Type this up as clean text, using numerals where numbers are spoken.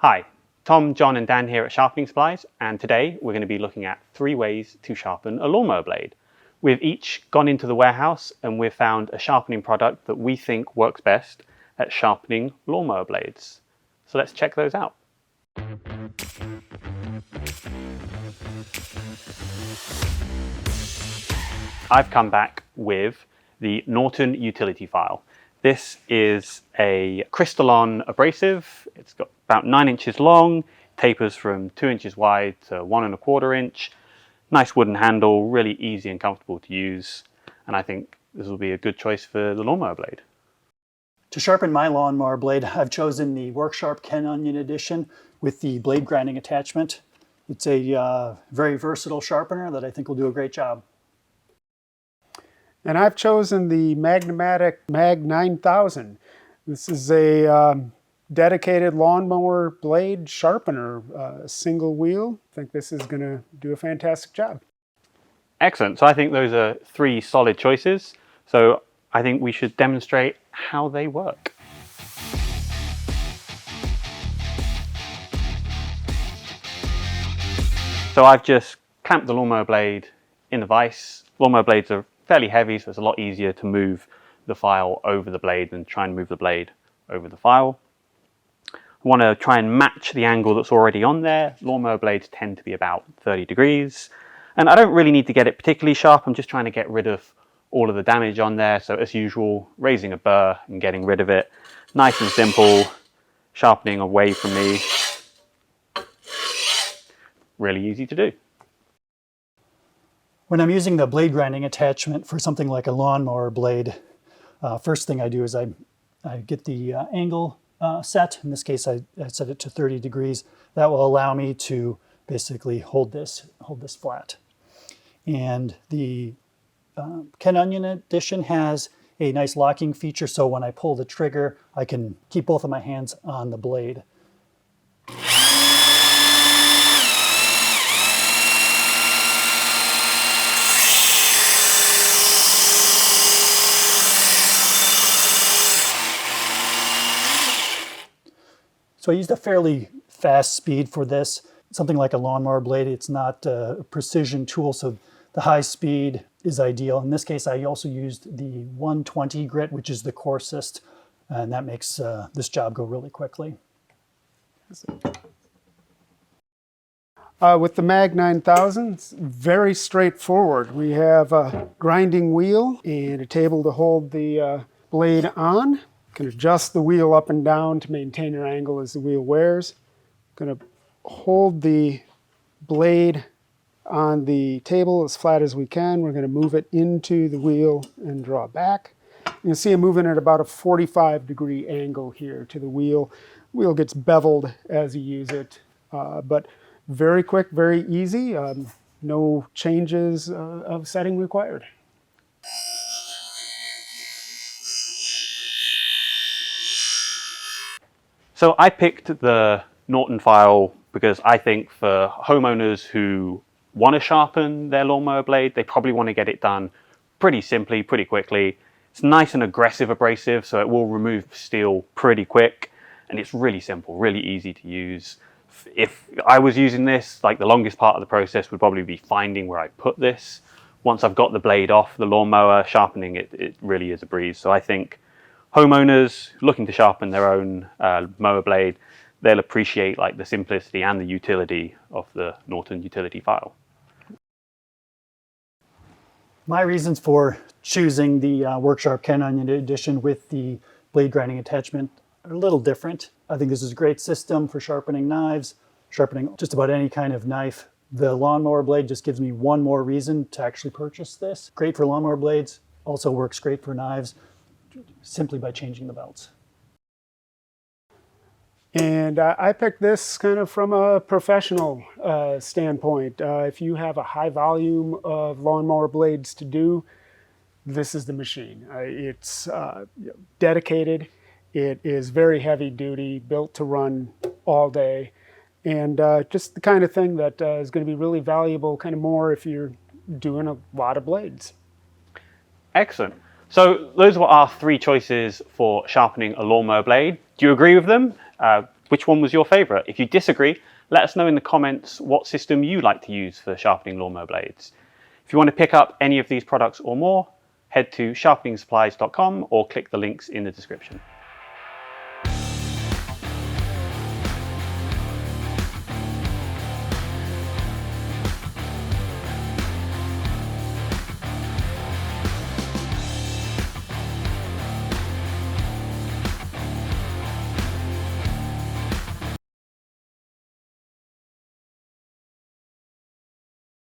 Hi, Tom, John and Dan here at Sharpening Supplies, and today we're going to be looking at 3 ways to sharpen a lawnmower blade. We've each gone into the warehouse and we've found a sharpening product that we think works best at sharpening lawnmower blades. So let's check those out. I've come back with the Norton utility file. This is a crystalline abrasive. It's got about 9 inches long, tapers from 2 inches wide to 1 1/4 inch. Nice wooden handle, really easy and comfortable to use. And I think this will be a good choice for the lawnmower blade. To sharpen my lawnmower blade, I've chosen the WorkSharp Ken Onion edition with the blade grinding attachment. It's a very versatile sharpener that I think will do a great job. And I've chosen the Magna-Matic Mag 9000. This is a dedicated lawnmower blade sharpener, single wheel. I think this is going to do a fantastic job. Excellent. So I think those are 3 solid choices. So I think we should demonstrate how they work. So I've just clamped the lawnmower blade in the vise. Lawnmower blades are fairly heavy, so it's a lot easier to move the file over the blade than try and move the blade over the file. I want to try and match the angle that's already on there. Lawnmower blades tend to be about 30 degrees. And I don't really need to get it particularly sharp. I'm just trying to get rid of all of the damage on there. So as usual, raising a burr and getting rid of it. Nice and simple, sharpening away from me. Really easy to do. When I'm using the blade grinding attachment for something like a lawnmower blade, first thing I do is I get the angle set. In this case, I set it to 30 degrees. That will allow me to basically hold this flat. And the Ken Onion edition has a nice locking feature, so when I pull the trigger, I can keep both of my hands on the blade. So I used a fairly fast speed for this. Something like a lawnmower blade, it's not a precision tool, so the high speed is ideal. In this case, I also used the 120 grit, which is the coarsest, and that makes this job go really quickly. With the Mag 9000, it's very straightforward. We have a grinding wheel and a table to hold the blade on. You can adjust the wheel up and down to maintain your angle as the wheel wears. I'm going to hold the blade on the table as flat as we can. We're going to move it into the wheel and draw back. You can see I'm moving at about a 45-degree angle here to the wheel. The wheel gets beveled as you use it, but very quick, very easy. No changes of setting required. So I picked the Norton file because I think for homeowners who want to sharpen their lawnmower blade, they probably want to get it done pretty simply, pretty quickly. It's nice and aggressive abrasive, so it will remove steel pretty quick, and it's really simple, really easy to use. If I was using this, like the longest part of the process would probably be finding where I put this. Once I've got the blade off the lawnmower, sharpening it really is a breeze. So I think homeowners looking to sharpen their own mower blade, they'll appreciate like the simplicity and the utility of the Norton utility file. My reasons for choosing the WorkSharp Ken Onion edition with the blade grinding attachment are a little different. I think this is a great system for sharpening knives, sharpening just about any kind of knife. The lawnmower blade just gives me one more reason to actually purchase this. Great for lawnmower blades, also works great for knives, simply by changing the belts. And I picked this kind of from a professional standpoint. If you have a high volume of lawnmower blades to do, this is the machine. It's dedicated. It is very heavy duty, built to run all day, and just the kind of thing that is going to be really valuable kind of more if you're doing a lot of blades. Excellent. So those were our 3 choices for sharpening a lawnmower blade. Do you agree with them? which one was your favorite. If you disagree, let us know in the comments what system you like to use for sharpening lawnmower blades. If you want to pick up any of these products or more, head to sharpeningsupplies.com or click the links in the description.